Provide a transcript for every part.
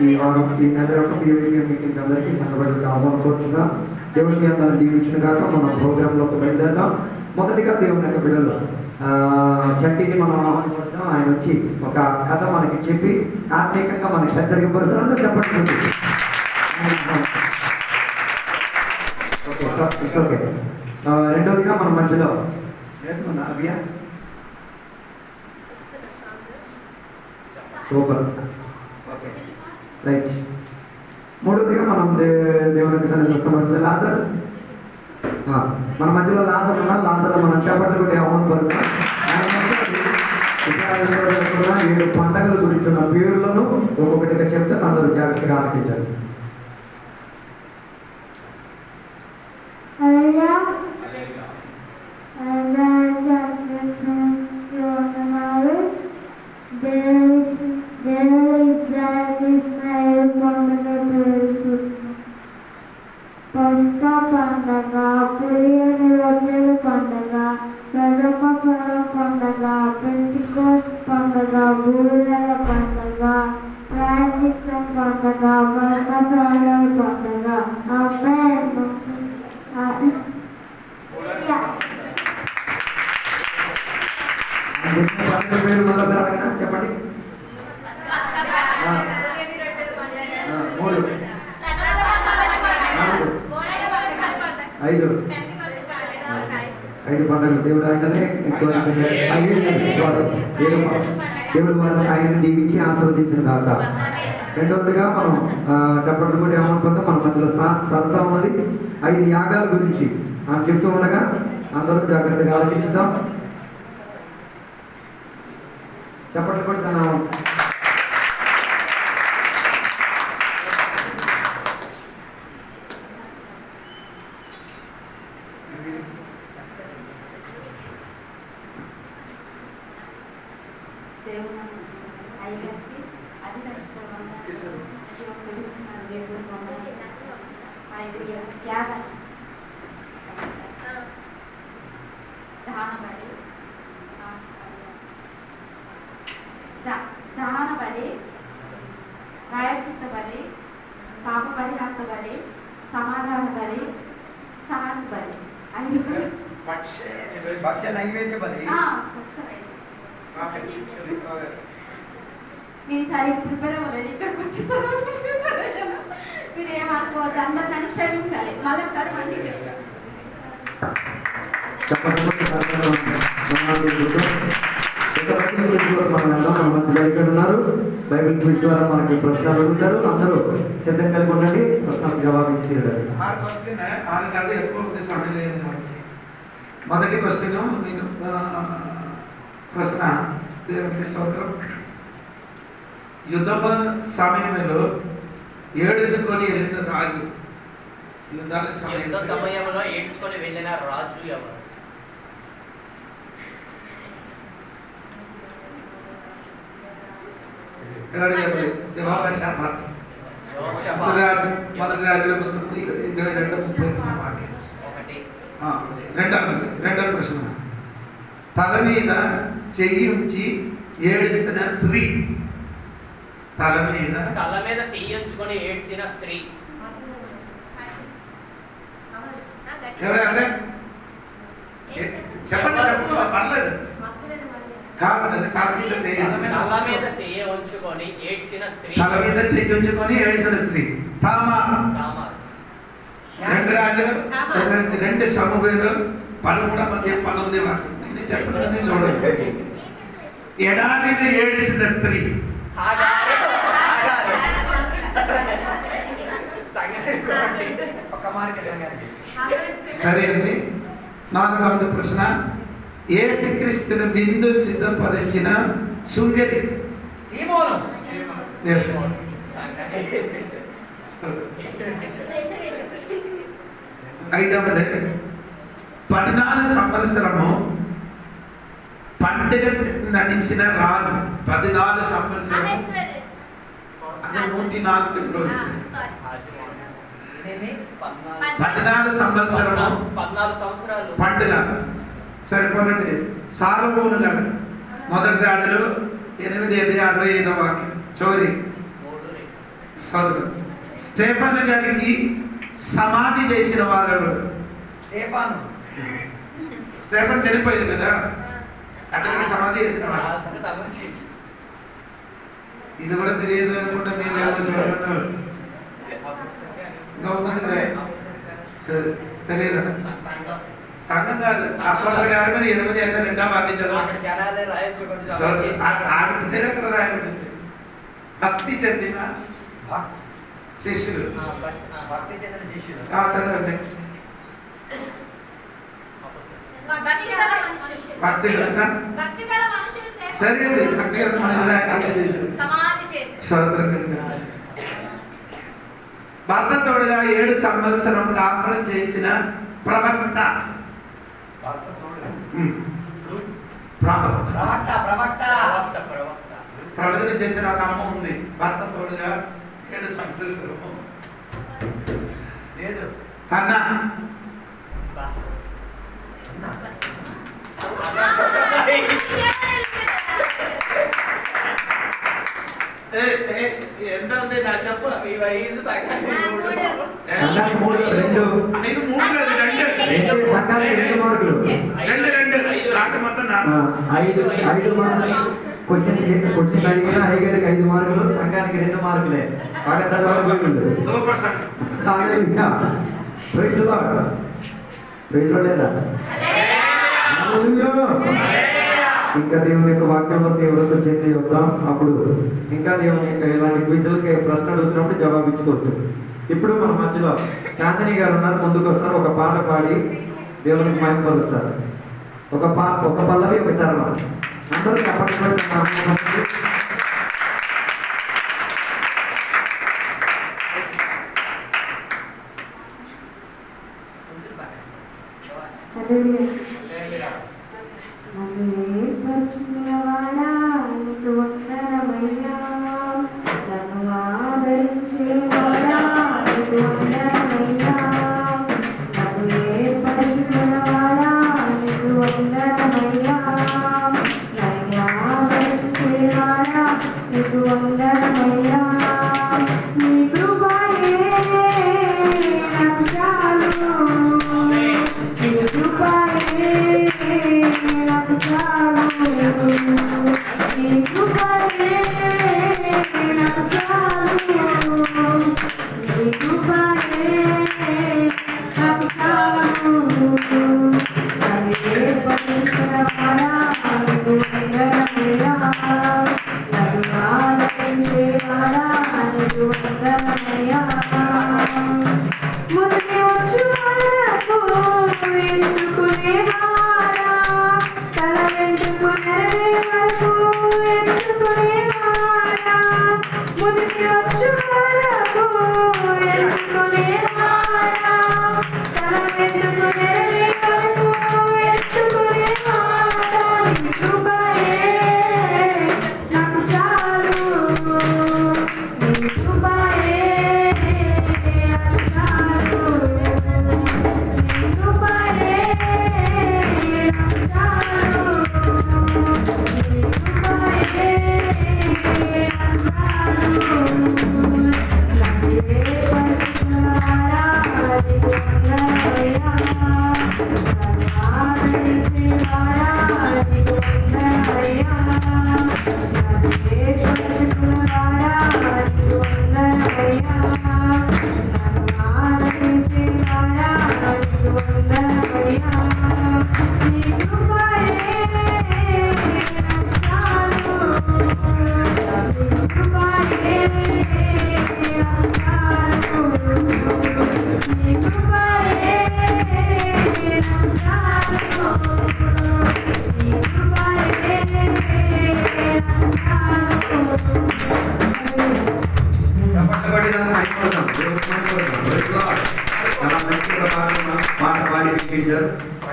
ఈ వారం ఈ నెల యొక్క పీవీకే మీటింగ్ అందరికీ సంఘపడి ఆహ్వానించవచ్చుగా. దేవుని మీ అందరిని దీవించిన కాక మన ప్రోగ్రాంలోకి బయలుదేరదాం. మొదటిగా దేవుని యొక్క బిడ్డలు చట్టిని మనం ఆహ్వానించుకుంటాం. ఆయన వచ్చి ఒక కథ మనకి చెప్పి ఆత్మీయంగా మనకి సజ్జరికపరుస్తారు. అందరూ చెప్పండి. ఓకే. రెండోదిగా మన మధ్యలో నేర్చుకున్నా అభియా సూపర్. Okay right. మూడోదిగా మనం దేవునికి సన్నిధిలో లాజర్ మన మధ్యలో లాజర్ ఉన్నారు. లాజర్ మనం చేపట్టు కూడా ఏమని పడుతున్నాం. 7 పండుగల గురించి ఉన్న పేర్లను ఒక్కొక్కటిగా చెప్తే అందరూ జాగ్రత్తగా ఆలోచించాలి. చెప్పండి. 5 పండుగలు దేవుడు ఆయననే దేవుడు ఆయన దీవించి ఆశీర్వదించిన కాక. రెండవదిగా మనం చెప్పడం కూడా ఏమనుకుందాం. మన మధ్యలో సరస ఉన్నది. 5 యాగాల గురించి చెప్తూ ఉండగా అందరూ జాగ్రత్తగా ఆలోచించుదాం. చెప్పట్లు కూడా తన దహన బలి, ప్రాయశ్చిత్త బలి, పాప పరిహార బలి, సమాధాన బలి, శాంతి బలి. 5 భక్ష్య నైవేద్య బలి. నేను సరే ప్రిపేర్ అవ్వలేదు. ఇక్కడికి వచ్చిన తర్వాత మీరు ఏమనుకోవద్దు. అందరిని క్షమించాలి. మళ్ళీ ఒకసారి మంచిగా చెప్తాను. ఉన్నారు. బైబిల్ క్విజ్ ద్వారా మనకి ప్రశ్నలు అడుగుతారు. అందరూ సిద్ధం కలిగి ఉండండి. ప్రశ్నలకు జవాబించి తీరాలి. మొదటి క్వశ్చన్ నేను ప్రశ్న దేవునికి స్తోత్రం. యుద్ధం సమయంలో ఏడుచుకొని వెళ్ళిన రాజు, యుద్ధాల సమయంలో ఏడ్చుకొని వెళ్ళిన రాజు ఎవరు? మొదటి రాజుల పుస్తకం 22:30 వాక్యం. రెండవ ప్రశ్న. తల మీద చెయ్యి ఉంచి ఏడుస్తున్న స్త్రీ. తల మీద చెయ్యి ఉంచుకొని ఏడ్చిన స్త్రీ ఎవరంటే చెప్పండి. పర్లేదు కాదు. తల మీద చెయ్యి ఉంచుకొని ఏడ్చిన స్త్రీ తామారు. 2 రాజులు 2 సమూహేలు 13:19 వాక్యం. నేను చెప్పడానికి చూడండి. ఎడారి మీద ఏడిసిన స్త్రీ సరే అండి. 4వ ప్రశ్న. యేసుక్రీస్తును విందు సిద్ధపరిచిన సుందరి. ఐదవది. 14 సంవత్సరము పండుగ నడిచిన రాజు. 14 సంవత్సరం 104 రోజులు. 14 సంవత్సరము 14 సంవత్సరాలు పండుగ. సరిపోనండి. సాలొమోను గారు మొదటి రాజులు 8:65 వాక్యం. స్టెఫన్ గారికి సమాధి చేసిన వారు ఎవరు? స్టెఫన్ చనిపోయింది కదా, అతనికి సమాధి చేసిన వారు. ఇది కూడా తెలియదు అనుకుంటా మీరు ఏమో తెలియదా? సంఘం కాదు, అప్పటి గారి మీద 8 వాక్యం చదవండి. ఆమె పేరు ఎక్కడ రాయబడింది? భక్తి చెందిన శిష్యులు. చదవండి. భక్తి సరే అండి, భక్తిగత మనుషులు భర్త తోడుగా 7 సంవత్సరం కాపురం చేసిన ప్రవక్త. ప్రవచనం చేసిన ఒక అమ్మ ఉంది, భర్త తోడుగా 7 సంవత్సరం. అన్నా ఎంత ఉంది నా చెప్పు. 2 సంఘానికి 2 మార్కులు. 2 మొత్తం 5 మార్కులు. క్వశ్చన్ అడిగిన అయ్యగారికి 5 మార్కులు, సంఘానికి 2 మార్కులే. బాగా చదవాలి. సూపర్ సంఘం. ఇంకా దేవుని యొక్క వాక్యంలో తీవ్రత చెంది వద్దాం. అప్పుడు ఇంకా దేవుని యొక్క ఇలాంటి క్విజులకి ప్రశ్న అడుగుతున్నప్పుడు జవాబించుకోవచ్చు. ఇప్పుడు మన మధ్యలో చాందిని గారు ఉన్నారు, ముందుకు వస్తారు. ఒక పాట పాడి దేవునికి మహిమపరుస్తారు. ఒక పల్లవి, ఒక చరణం. అందరూ చెప్పండి.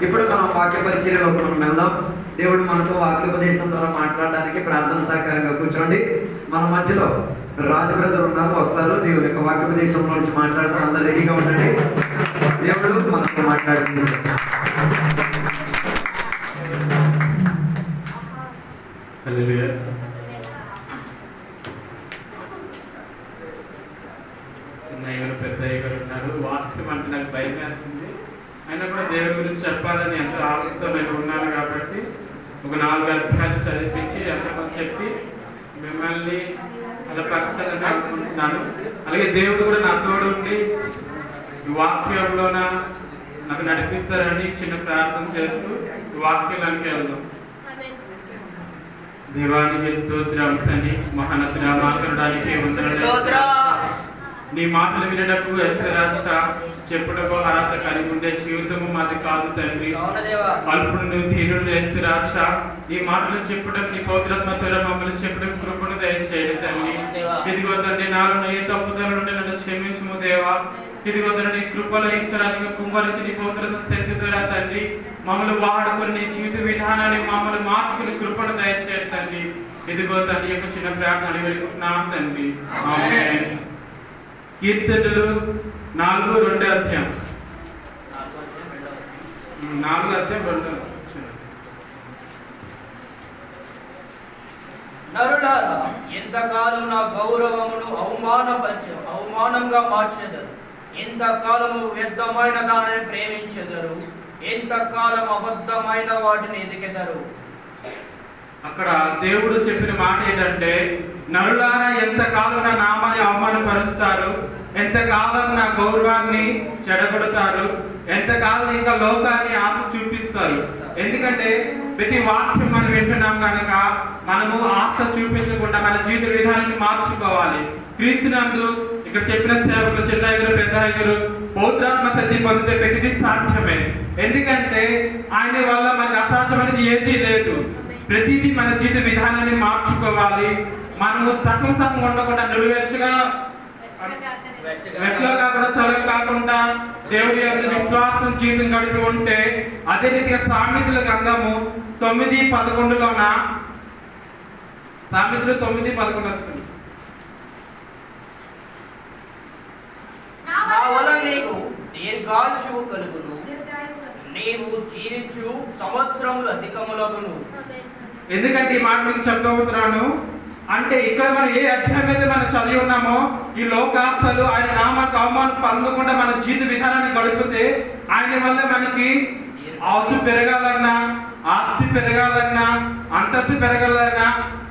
ఇప్పుడు మనం వాక్య పరిచర్యలోకి మనం వెళ్దాం. దేవుడు మనతో వాక్యోపదేశం ద్వారా మాట్లాడడానికి ప్రార్థన సహకారంగా కూర్చోండి. మన మధ్యలో రాజు బ్రదర్ ఉన్నారు, వస్తారు. దేవుని యొక్క వాక్యోపదేశంలో నుంచి మాట్లాడతారు. అందరూ రెడీగా ఉండండి. దేవుడు మనతో మాట్లాడుతుంది. చిన్న పెద్ద గారు ఉన్నారు. వాస్తవం అంటే నాకు భయం వేస్తుంది. అయినా కూడా దేవుడి గురించి చెప్పాలని ఎంతో ఆసక్తితో నేను ఉన్నాను కాబట్టి ఒక 4 అధ్యాయాలు చదివించి ఎంతమంది చెప్పి మిమ్మల్ని బలపరచాలని అనుకుంటున్నాను. అలాగే దేవుడు కూడా నా తోడు ఉండి ఈ వాక్యంలోన నాకు నడిపిస్తారని చిన్న ప్రార్థన చేస్తూ ఈ వాక్యానికి వెళ్దాం. దేవానికి స్తోత్రం తండ్రి, మహానతుడా మాట్లాడడానికి వందనాలు. నీ మాటలు వినటకు ఎస్రాజ చెప్పుటకు అర్హత కలిగి ఉండే జీవితము మాది కాదు తండ్రి. అల్పుడు తీరుడు ఎస్రాజ నీ మాటలు చెప్పుటకు నీ పవిత్రాత్మతో మమ్మల్ని చెప్పుటకు కృపను దయచేయండి తండ్రి. ఇదిగో తండ్రి నాలో ఏ తప్పుదల నుండి నన్ను క్షమించుము దేవా. ఇదిగో తండ్రి కృపలో ఈశ్వరాజుగా కుమ్మరించి నీ పవిత్రత స్థితి ద్వారా తండ్రి మమ్మల్ని వాడుకొని నీ జీవిత విధానాన్ని మమ్మల్ని మార్చుకుని కృపను దయచేయండి తండ్రి. ఇదిగో తండ్రి యొక్క చిన్న ప్రార్థన వెలుగుతున్నాం తండ్రి. ఆమేన్. కీర్తనలు 4:2 అధ్యాయం 4:2 నరులారా, ఎంతకాలం నా గౌరవమును అవమానంగా మార్చెదరు, ఎంతకాలము వ్యర్థమైన దానిని ప్రేమించెదరు, ఎంతకాలం అబద్ధమైన వాటిని ఎదికెదరు. అక్కడ దేవుడు చెప్పిన మాట ఏంటంటే, నరులారా ఎంతకాలం నా నామాన్ని అవమానపరుస్తారు, ఎంతకాలం నా గౌరవాన్ని చెడగొడతారు, ఎంతకాలం ఇంకా లోకాన్ని ఆశ చూపిస్తారు. ఎందుకంటే ప్రతి వాక్యం మనం వింటున్నాం కనుక మనము ఆశ చూపించకుండా మన జీవిత విధానాన్ని మార్చుకోవాలి. క్రీస్తునందు ఇక్కడ చెప్పిన సేవకులు చిన్నయ్య గారు పెద్దయ్య గారు పౌత్రాత్మ శక్తి పొందితే ప్రతిదీ సాధ్యమే. ఎందుకంటే ఆయన వల్ల మనకు అసాధ్యమైనది ఏదీ లేదు. ప్రతిదీ మన జీవిత విధానాన్ని మార్చుకోవాలి. మనము సగం ఉండకుండా నిలువెచ్చగా కాకుండా చలవ కాకుండా దేవుడి యొక్క విశ్వాసం జీవితం గడిపి ఉంటే, అదే రీతిగా సామెతల గ్రంథము 9:11లోన సామెతలు 9:11 నా వల్ల నీకు దీర్ఘాయువు కలుగును, నీవు జీవించు సంవత్సరములు అధికములగును. ఎందుకంటే ఈ మాట మీకు చెప్తున్నాను అంటే ఇక్కడ మనం ఏ అధ్యాయం అయితే మనం చదివి ఉన్నామో ఈ లోకాశలు ఆయన నామానికి అవమానం పొందకుండా మన జీవిత విధానాన్ని గడిపితే ఆయన వల్ల మనకి ఆస్తి పెరగాలన్నా, ఆస్తి పెరగాలన్నా, అంతస్తు పెరగాలన్నా,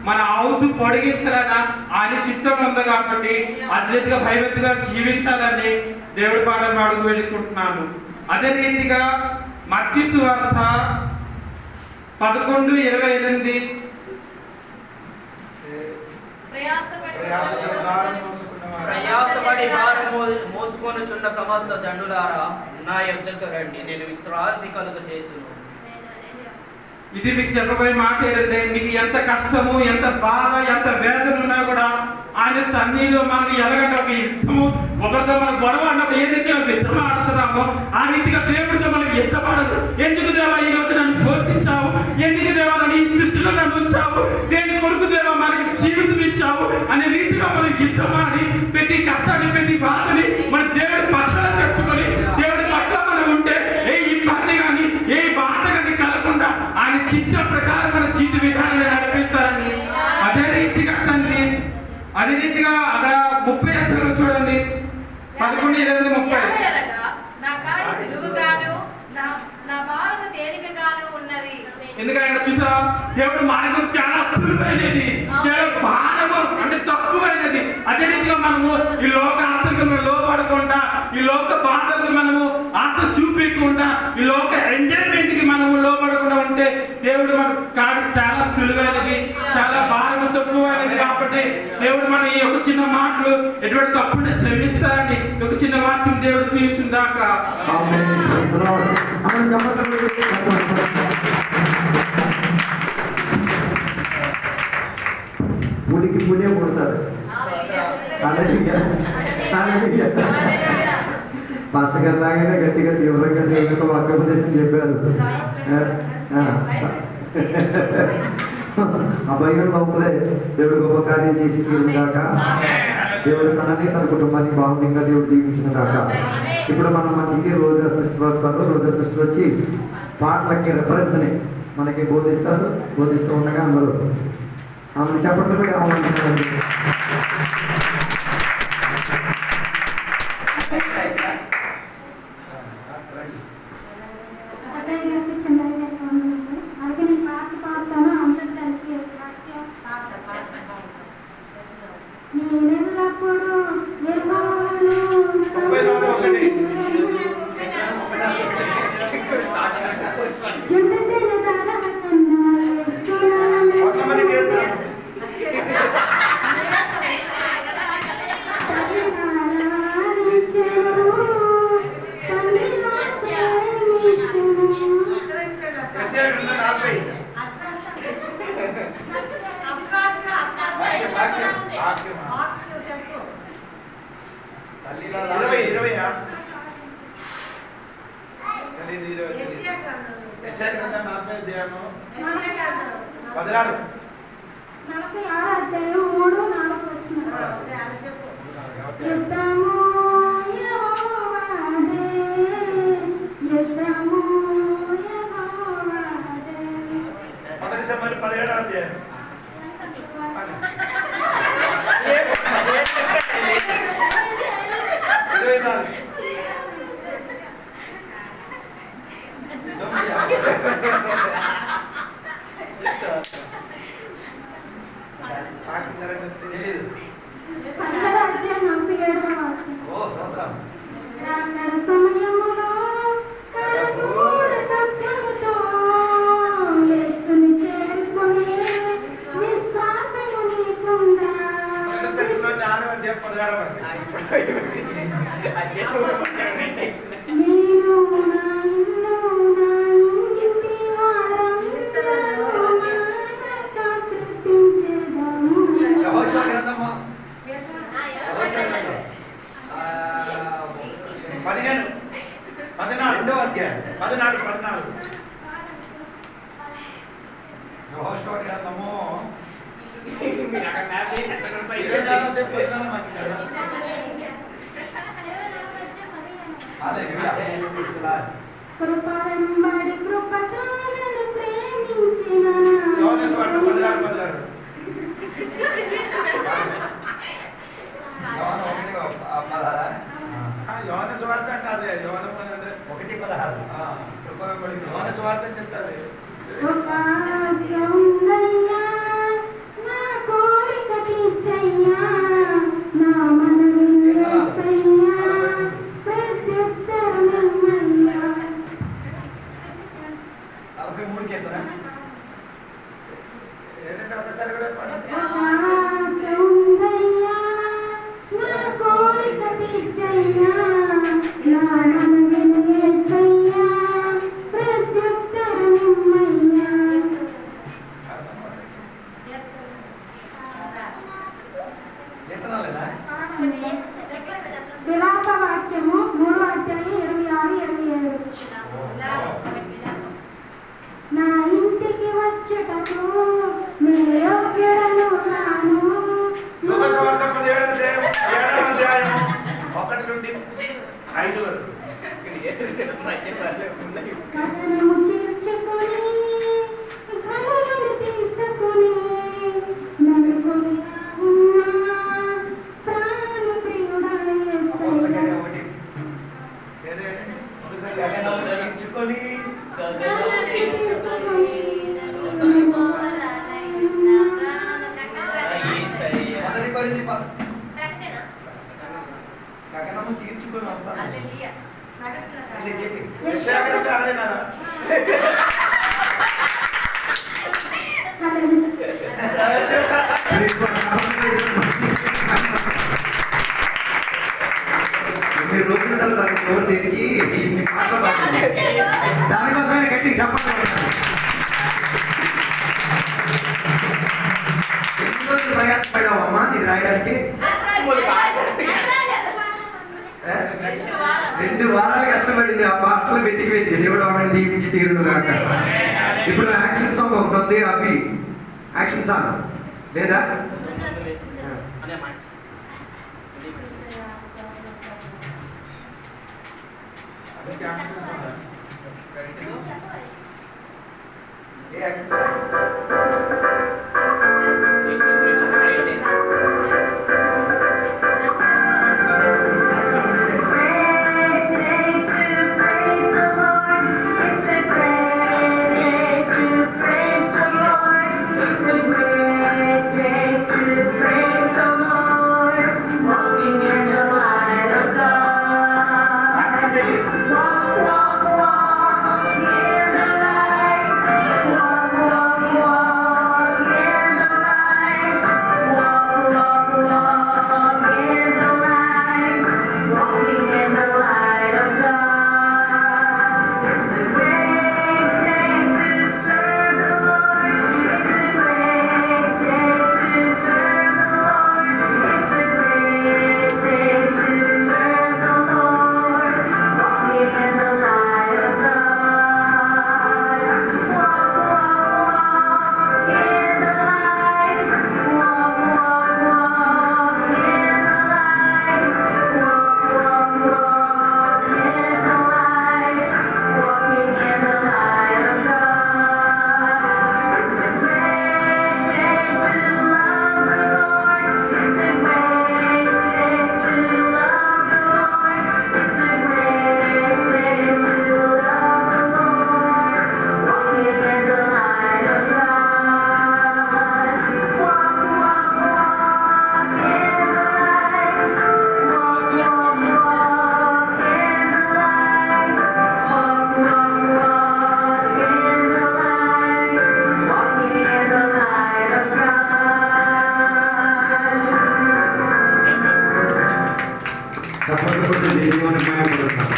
మన ఆవుతు పొడిగించాలన్నా ఆయన చిత్తం ఉంది కాబట్టి అద్భుతంగా భయభక్తిగా జీవించాలని దేవుడి పాఠం అడుగు వెళ్ళుకుంటున్నాను. అదే రీతిగా మత్తయి సువార్త 11:28 ప్రయాసపడి భారం మోసుకొనుచున్న సమస్త దండులారా నా యొద్దకు రండి, నేను విశ్రాంతి కలుగ చేతును. ఇది మీకు చెప్పబోయే మాట ఏంటంటే, మీకు ఎంత కష్టము, ఎంత బాధ, ఎంత వేదన ఉన్నా కూడా ఆయన సన్నిధిలో మనకి ఎలాగంటే ఒక యుద్ధము, ఒకరితో మనం గొడవ అన్నప్పుడు ఏ రీతిగా యుద్ధం ఆడుతున్నామో ఆ రీతిగా దేవుడితో మనం యుద్ధపడదు. ఎందుకు దేవా ఈ రోజు నన్ను పోషించావు, ఎందుకు దేవా నన్ను ఈ సృష్టిలో నన్ను ఉంచావు, దేని కొరకు దేవా మనకి జీవితం ఇచ్చావు అనే రీతిగా మనం యుద్ధమాడి ప్రతి కష్టాన్ని ప్రతి బాధని మన దేవుడి పక్షాలు తెచ్చుకొని దేవుడి పట్ల మనం ఉంటే ఏ ఇబ్బంది కానీ ఏ బాధ కానీ కలగకుండా ఆయన చిత్త ప్రకారం మన జీవిత విధానాన్ని నడిపిస్తారని. అదే రీతిగా తండ్రి అదే రీతిగా అక్కడ 30 అధ్యాయం చూడండి 11:30. ఎందుకంటే చూసారా దేవుడు మార్గం చాలా సులువైనది, చాలా భారము అంటే తక్కువైనది. అదే రీతిగా మనము ఈ లోక ఆశలకు లోపడకుండా, ఈ లోక బాధలకు మనము ఆశ చూపించకుండా, ఈ లోక ఎంజాయ్మెంట్ కి మనము లోపడకుండా ఉంటే దేవుడు మన కాదు చాలా సులువైనది, చాలా భారము తక్కువైనది. కాబట్టి దేవుడు మన ఈ యొక్క చిన్న మాటలు ఎటువంటి తప్పుంటే క్షమిస్తారని ఒక చిన్న వాక్యం దేవుడు తీర్చుందాక పులికి పులే పుడతాడు. పాస్టర్ గారు లాగానే గట్టిగా తీవ్రంగా దేవుడితో వాక్యోపదేశం చెప్పారు. అబ్బాయి లోపలే దేవుడు గొప్ప కార్యం చేసి తీరుగాక. దేవుడు తనని తన కుటుంబాన్ని బాగుండగా దేవుడు దీవించిన కాక. ఇప్పుడు మనం మంచికి రోజా సిస్టర్ వస్తారు. రోజా సిస్టర్ వచ్చి పాటలకి రెఫరెన్స్ని మనకి బోధిస్తూ ఉండగా అందరూ ఆమెను చెప్పట్లు ఆహ్వానిస్తున్నారు. నేనెల్లప్పుడూ యెహోవాను జుండెల ధర కృపవెంబడి కృపతో నన్ను ప్రేమించిన ఒక ఆశ ఉందయ్యా నా కోరిక తీర్చయ్యా నా మనవి యేసయ్యా ప్రత్యుత్తరం ఇమ్మయ్యా ఒక ఆశ ఉందయ్యా నా కోరిక తీర్చయ్యా నా మనవి యేసయ్యా ప్రత్యుత్తరం ఇమ్మయ్యా విలాప వాక్యము 3:26-27 నా ఇంటికి వచ్చుటకు నీ యోగ్యుడను నాను కథనము చేర్చుకొని కలలను తీసుకొని నన్ను కొనియావున్నా ప్రాణ ప్రియుడా యేసయ్యా చీర్చుకొని వస్తాను తెచ్చి దానికోసమే గట్టి చెప్పండి. ఎన్ని రోజులు ప్రయాసపడ్డావమ్మా ఇది రాయడానికి? 2 వారాలు కష్టపడింది ఆ పాటలు పెట్టిపోయింది. దేవుడు ఆమెను దీవించి తీరును కాక. ఇప్పుడు యాక్షన్ సాంగ్ ఒకటి ఉంది, అవి యాక్షన్ సాంగ్ లేదా? It's a great day to చప్పట్లు దేవుని మహిమపరుద్దాం.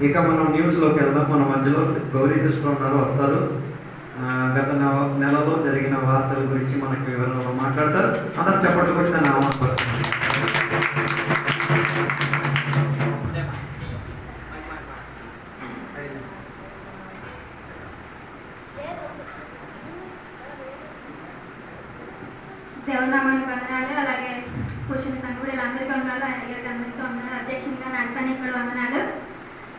ఇక మనం న్యూస్లోకి వెళ్దాం. మన మధ్యలో గౌరీ సిస్టర్ ఉన్నారు, వస్తారు. గత నెలలో జరిగిన వార్తల గురించి మనకు వివరంలో మాట్లాడతారు. అందరూ చప్పట్లు కొట్టి దాన్ని ఆహ్వానపరుస్తున్నారు. దేవనామానికి వందనాలు. అలాగే కూర్చుని సంఘుడు అందరికీ వందనాలు. ఆయన గారికి అందరికీ వందనాలు. అధ్యక్షంగా నడుస్తానికి కూడా వందనాలు.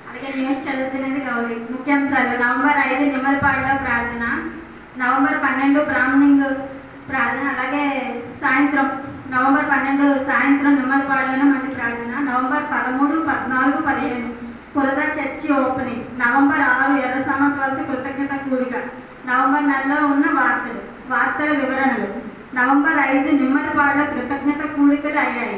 అలాగే న్యూస్ చదువుతున్నది గౌరీ. ముఖ్యాంశాలు: నవంబర్ 5 నిమ్మలపాడులో ప్రార్థన, నవంబర్ 12 బ్రాహ్మణింగ్ ప్రార్థన, అలాగే సాయంత్రం నవంబర్ 12 సాయంత్రం నిమ్మలపాడులోనే మళ్ళీ ప్రార్థన, నవంబర్ 13, 14, 15 కులదా చర్చి ఓపెనింగ్, నవంబర్ 6 ఎర్ర సామంత వలస కృతజ్ఞత కూడిక, నవంబర్ నెలలో ఉన్న వార్తల వివరణలు, నవంబర్ 5 నిమ్మలపాడులో కృతజ్ఞత కూడికలు అయ్యాయి.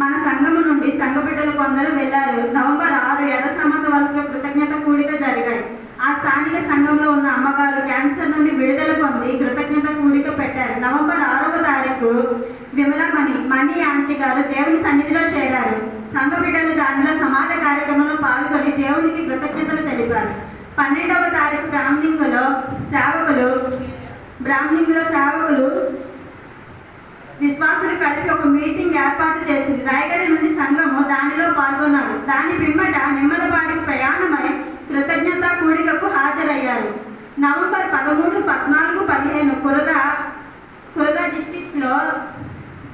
మన సంఘము నుండి సంఘ బిడ్డలు కొందరు వెళ్లారు. నవంబర్ 6 ఎర్ర సామంత వలసలో కృతజ్ఞత కూడిక జరిగాయి. ఆ స్థానిక సంఘంలో ఉన్న అమ్మగారు క్యాన్సర్ నుండి విడుదల పొంది కృతజ్ఞత కూడిక పెట్టారు. నవంబర్ 6వ తారీఖు మణి ఆంటీ గారు దేవుని సన్నిధిలో చేరారు. సంఘ బిడ్డలు దానిలో సమాధి కార్యక్రమంలో పాల్గొని దేవునికి కృతజ్ఞతలు తెలిపారు. 12వ తారీఖు బ్రాహ్మణింగ్లో సేవకులు విశ్వాసులు కలిసి ఒక మీటింగ్ ఏర్పాటు చేసింది. రాయగడ నుండి సంఘము దానిలో పాల్గొన్నారు. దాని పిమ్మట నిమ్మలపాడికి ప్రయాణమై కృతజ్ఞత కూడికకు హాజరయ్యారు. నవంబర్ 13, 14, 15 కురదా డిస్టిక్లో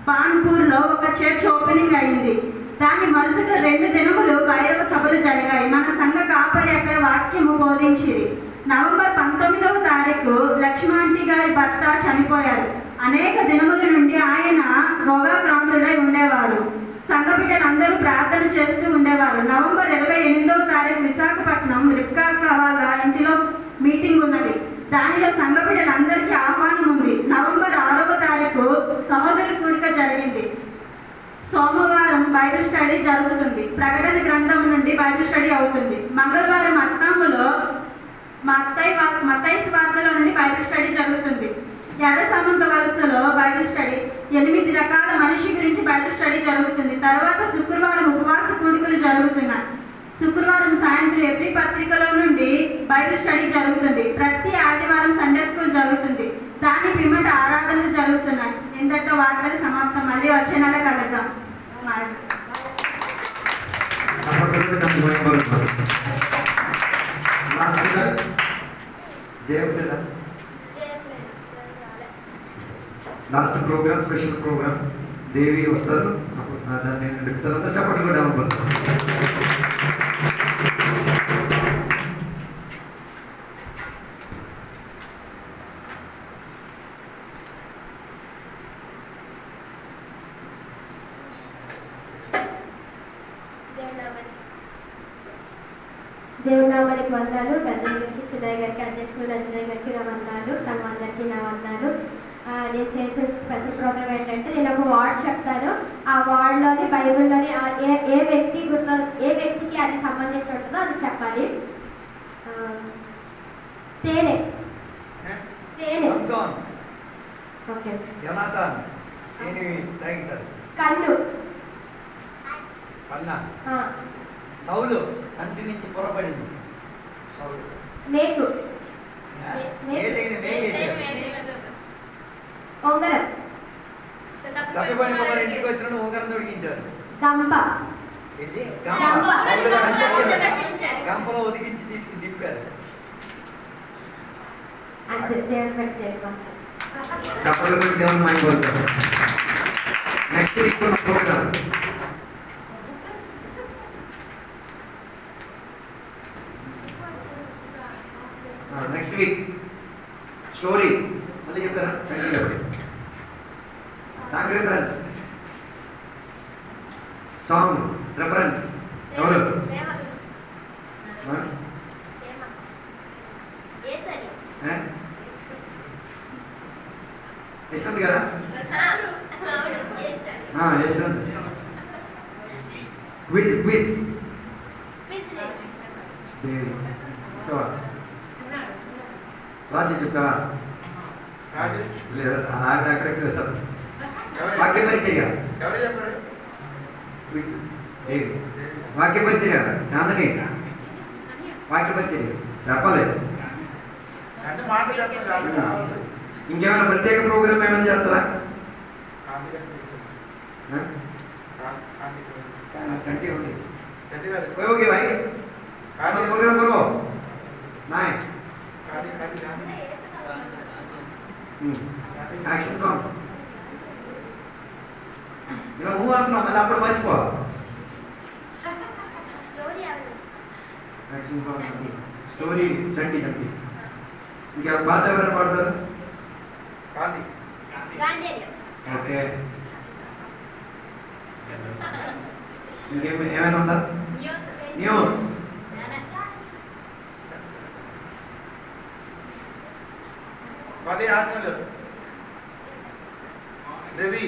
బాన్పూర్లో ఒక చర్చ్ ఓపెనింగ్ అయింది. దాని మరుసట 2 దినములు భైరవ సభలు జరిగాయి. మన సంఘ కాపరి అక్కడ వాక్యము బోధించింది. నవంబర్ 19వ తారీఖు లక్ష్మాంటి గారి భర్త చనిపోయారు. అనేక దినముల నుండి ఆయన రోగాక్రాంతుడై ఉండేవారు. సంఘ బిడ్డలందరూ ప్రార్థన చేస్తూ ఉండేవారు. నవంబర్ 28వ తారీఖు విశాఖపట్నం రిప్కా వాళ్ళ ఇంటిలో మీటింగ్ ఉన్నది. దానిలో సంఘ బిడ్డలందరికీ ఆహ్వానం ఉంది. నవంబర్ 6వ తారీఖు సహోదరుల కూడిక జరిగింది. సోమవారం బైబిల్ స్టడీ జరుగుతుంది. ప్రకటన గ్రంథం నుండి బైబిల్ స్టడీ అవుతుంది. మంగళవారం అత్తాములో మత్తయి సువార్తలో నుండి బైబిల్ స్టడీ జరుగుతుంది. ఎర్ర సామంత వలసలో బైబిల్ స్టడీ, 8 రకాల మనిషి గురించి బైబిల్ స్టడీ జరుగుతుంది. తర్వాత శుక్రవారం ఉపవాస కూడికలు జరుగుతున్నాయి. శుక్రవారం సాయంత్రం ఎవ్రీ పత్రికలో నుండి బైబిల్ స్టడీ జరుగుతుంది. ప్రతి ఆదివారం సండే స్కూల్ జరుగుతుంది. దాని పిమ్మట ఆరాధనలు జరుగుతున్నాయి. ఇంతటితో వార్తలు సమాప్తం. మళ్ళీ వచ్చే నెల కలుద్దాం. లాస్ట్ ప్రోగ్రామ్ స్పెషల్ ప్రోగ్రామ్ దేవి వస్తారు. దాన్ని నడుపుతారు. అందరూ చప్పట్లు కూడా అనుకుంటారు. దేవుడి నామానికి వందనాలు. పెద్దయ్య గారికి, చిన్నయ్య గారికి, అధ్యక్షుడు రజనయ్య గారికి నా వందనాలు. సంఘం అందరికీ నా వందనాలు. నేను చేసే స్పెషల్ ప్రోగ్రామ్ ఏంటంటే, నేను ఒక వర్డ్ చెప్తాను. ఆ వర్డ్లోని బైబిల్లోని ఏ వ్యక్తికి అది సంబంధించి ఉంటుందో అది చెప్పాలి. తేనె. ఓకే. కన్ను. సౌలు కంటి నుంచి పొరపడింది. మేకు. ఉంగరం. ఇంటికి వచ్చిన ఉంగరం తొడిగించారు. గంప. గంపలో ఒదిగించి తీసుకుని దింపారు. అంతే. దేవుని బట్టి next week programme next week story మళ్ళీ చెప్తారా? Chandi song reference, song reference ఎవరు? యశ్వంత్ గారా? యశ్వంత్. క్విజ్ దేవి చెప్తావా? రాజు చెప్తావా? లేదా అక్కడికి సార్ వాక్యం పరిచయ ఎవరు చెప్పారు? వాక్య పరిచర్య చాందని వాక్య పరిచర్య చెప్పలేదు. అంటే మాట చెప్పాలి. ఇంకేమైనా ప్రత్యేక ప్రోగ్రామ్ ఏమైనా చేస్తారా? చంటి ఉంది ఓకే భాई प्रोग्राम करो नाइन యాక్షన్ సాంగ్ ఇలా మూవ్ అవుతున్నాం మళ్ళీ అప్పుడు మర్చిపో యాక్షన్ సాంగ్ స్టోరీ చంటి చంటి ఇంకా పాట ఎవరు పాడతారు? ఓకే ఇంకేమైనా ఉందా? న్యూస్ పది ఆజ్ఞలు రవి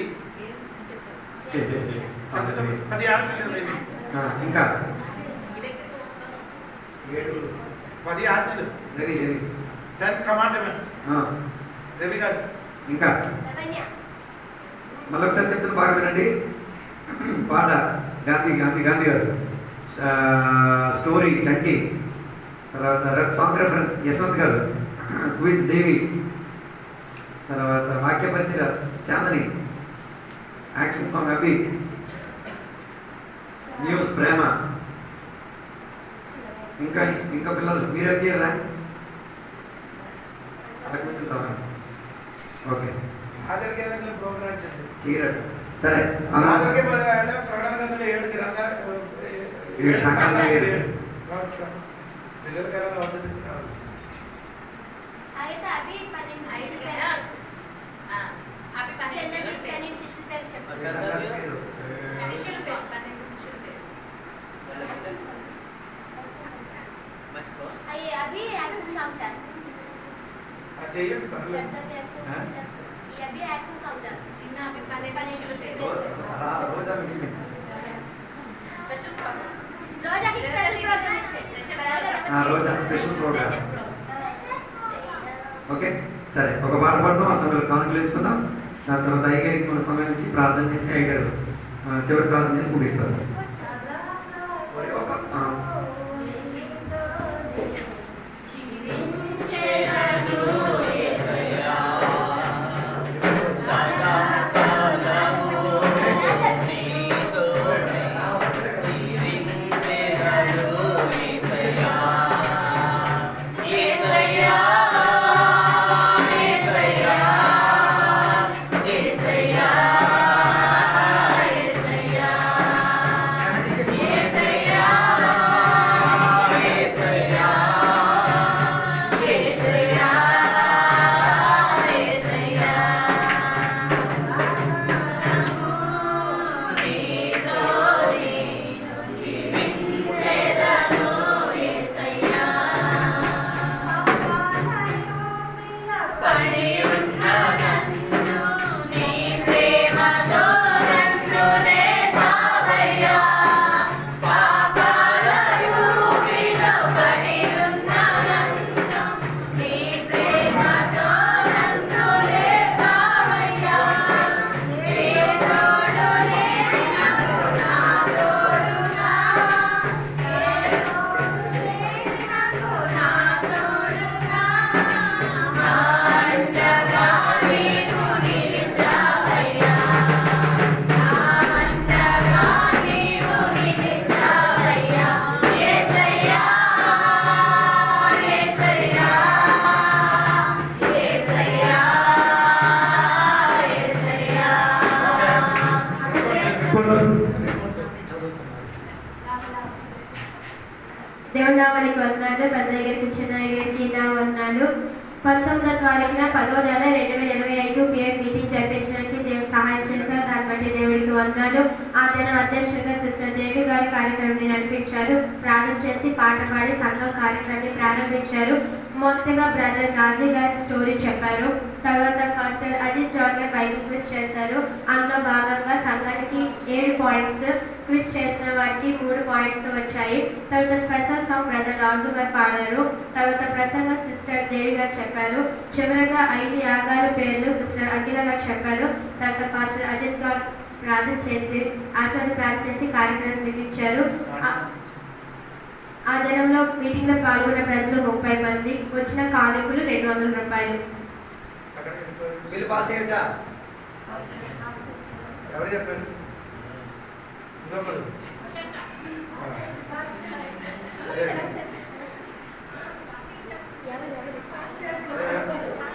10 ఆజ్ఞలు రవి ఇంకా 10 ఆజ్ఞలు రవి రవి 10 కమాండ్మెంట్ రవి గారు ఇంకా మళ్ళీ ఒకసారి చెప్తాను బాగా వినండి. పాట గాంధీ గాంధీ గాంధీ గారు, స్టోరీ చంటి, తర్వాత సాంగ్ రెఫరెన్స్ యశ్వంత్ గారు, క్విజ్ దేవి, తర్వాత వాక్య పరిచయ చాందని, యాక్షన్ సాంగ్ అభి, న్యూస్ ప్రేమ. ఇంకా ఇంకా పిల్లలు మీరే తీయరా? అలా కూర్చుంటామా? ఓకే చేయరట సరే. అభి యాక్షన్ సాంగ్ చేస్తాను. ఈ అభి యాక్షన్ సాంగ్ చేస్తాను. చిన్న స్పెషల్ ప్రోగ్రామ్ రోజాకి స్పెషల్ ప్రోగ్రామ్ రోజా స్పెషల్ ప్రోగ్రామ్. ఓకే సరే ఒక పాట పాడదాం, ఆ సమయంలో కానుకలు వేసుకుందాం. దాని తర్వాత అయ్యగారికి మన సమయం నుంచి ప్రార్థన చేసి అయ్యగారు చివరి ప్రార్థన చేసి ముగిస్తారు. దేవుని నామానికి వందనాలు. పెద్దయ్య గారికి చిన్నయ్య గారికి నా వందనాలు. 19వ తారీఖున 10వ నెల 2025 పిఎం మీటింగ్ జరిపించడానికి దేవుడు సహాయం చేశారు. దాన్ని బట్టి దేవుడికి వందనాలు. ఆ దిన అధ్యక్షుడిగా సిస్టర్ దేవి గారి కార్యక్రమాన్ని నడిపించారు. ప్రార్థన చేసి పాట పాడి సంఘం కార్యక్రమాన్ని ప్రారంభించారు. మొదటగా బ్రదర్ గాంధీ గారి స్టోరీ చెప్పారు. తర్వాత ఫాస్టర్ అజిత్ జాన్ గారు బైబిల్ క్విజ్ చేశారు. అందులో భాగంగా సంఘానికి 7 పాయింట్స్, క్విజ్ చేసిన వారికి 3 పాయింట్స్ వచ్చాయి. తర్వాత స్పెషల్ సాంగ్ బ్రదర్ రాజు గారు పాడారు. తర్వాత ప్రసంగం సిస్టర్ దేవి గారు చెప్పారు. చివరగా 5 యాగాల పేర్లు సిస్టర్ అఖిల గారు చెప్పారు. తర్వాత ఫాస్టర్ అజిత్ ప్రార్థన చేసి కార్యక్రమం ముగించారు. ఆ దినంలో మీటింగ్లో పాల్గొన్న ప్రజలు 30 మంది, వచ్చిన కానుకలు 200 రూపాయలు. బిల్లు పాస్ అయ్యొచ్చా? ఎవరు చెప్పారు? ఇంకొకరు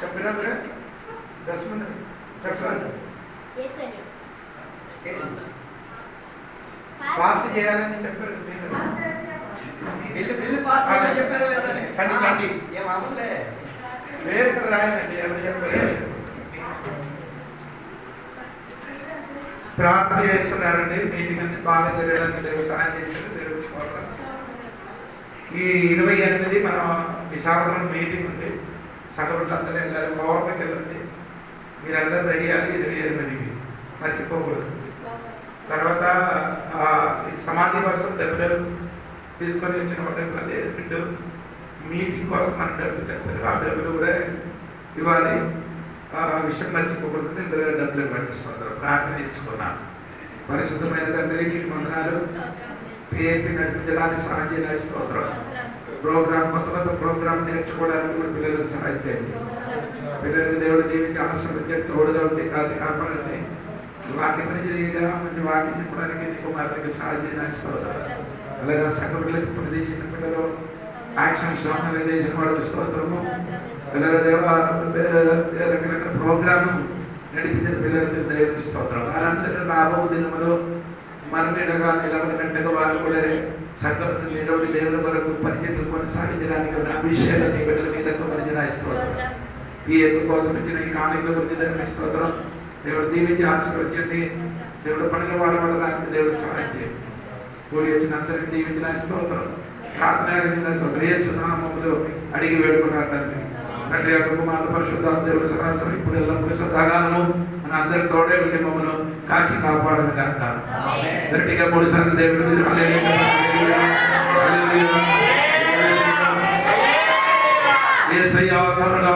చెప్పినా కూడా 10 మంది చెప్పారు. పాస్ చేయాలని చెప్పారు. బిల్లు పాస్ చేయమని చెప్పారా లేదా? చండి ఏం అమలే వేరు ఇక్కడ రాయండి. ఎవరు చెప్పారు? ప్రార్థన చేస్తున్నారండి. మీటింగ్ అన్ని బాగా జరగడానికి దేవుడు సహాయం చేశారు. దేవుడికి స్తోత్రం. ఈ 28 మన విశాఖపట్నం మీటింగ్ ఉంది. సగబట్లు అందరూ వెళ్ళాలి. పవర్కి వెళ్ళండి. మీరందరూ రెడీ అయ్యి 28కి మర్చిపోకూడదు. తర్వాత సమాధి కోసం డబ్బులు తీసుకొని వచ్చిన వాళ్ళకి అదే రెండు మీటింగ్ కోసం మన డబ్బులు చెప్పారు. ఆ డబ్బులు కూడా ఇవ్వాలి. విషయం మర్చిపోకూడదు. ఇద్దరు డబ్బులు ఇవ్వండి. స్తోత్రం. ప్రార్థన చేసుకున్నాను. పరిశుద్ధమైన తండ్రి నీకు వందనాలు. పిఏపి నడిపించడానికి సహాయం చేయాలి. స్తోత్రం. కొత్త ప్రోగ్రామ్ నేర్చుకోవడానికి కూడా పిల్లలకు సహాయం చేయండి. పిల్లలకు దేవుడు జీవించి ఆశీర్వదించి తోడుగా ఉండి కాచి కాపాడండి. వాక్య పని జరిగేదా మంచి వాక్యం చెప్పడానికి నీకు మారికి సహాయం చేయాలి. స్తోత్రం. అలాగే సంఘటనలకు ప్రతి చిన్న పిల్లలు యాక్షన్ సాంగ్ చేసిన వాడికి స్తోత్రము. అలాగే రకరకాల ప్రోగ్రామ్ నడిపించిన పిల్లలకు దేవుడికి స్తోత్రం. వారందరూ రాబో దినములో మన మీదగా నిలబడినట్టుగా వారు కూడా సంఘటన నిలబడి దేవుని కొరకు పరిచయం కొనసాగించడానికి అభిషేకం నీ బిడ్డల మీద పరిచయం స్తోత్రం. పిఎం కోసం ఇచ్చిన ఈ కానుకల గురించి దేవుని స్తోత్రం. దేవుడు దీవించి ఆశీర్వదించండి. దేవుడు పనులు వాడడానికి దేవుడు సహాయం చేయండి. కూడి వచ్చిన అందరికి దీవించిన స్తోత్రం. ప్రార్థన యేసునామములో అడిగి వేడుకున్నారు తండ్రి. తండ్రి యొక్క కుమారుడు పరిశుద్ధాత్మ దేవుడు సహస్రం ఇప్పుడు ఎల్లప్పుడూ సదాకాలము మన అందరి తోడే ఉండి మమ్మల్ని కాచి కాపాడను కాక. గట్టిగా 3 సార్లు దేవుడి మీద యేసయ్యా త్వరగా